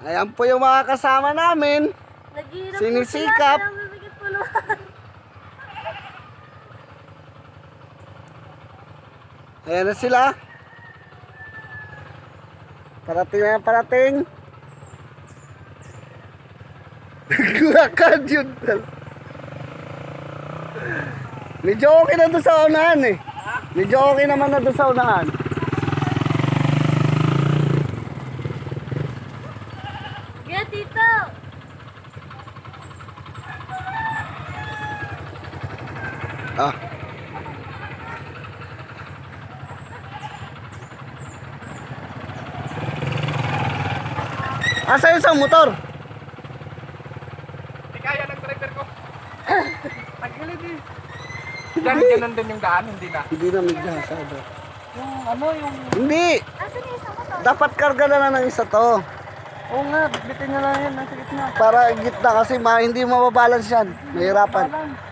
Ayan po yung mga kasama namin. Naghihirap Sinisikap. po sila, kaya mabigat po naman. Ayan na sila. Parating na parating. Kuwakad yun. Medyo okay na doon sa unahan eh. Medyo okay naman na doon sa unahan. Kaya tito. Ah. Asa yung isang motor? Hindi kaya ng driver ko. Tagilid eh. Yan, ganun din yung daan, hindi na. Hindi na magsasado. Yung ano, yung... Hindi! Asan yung isang motor? Dapat karga na lang ng isa to. Oo nga, bitin nyo lang yan, nasa gitna. Para gitna kasi hindi mababalance yan. Mahirapan. Balance.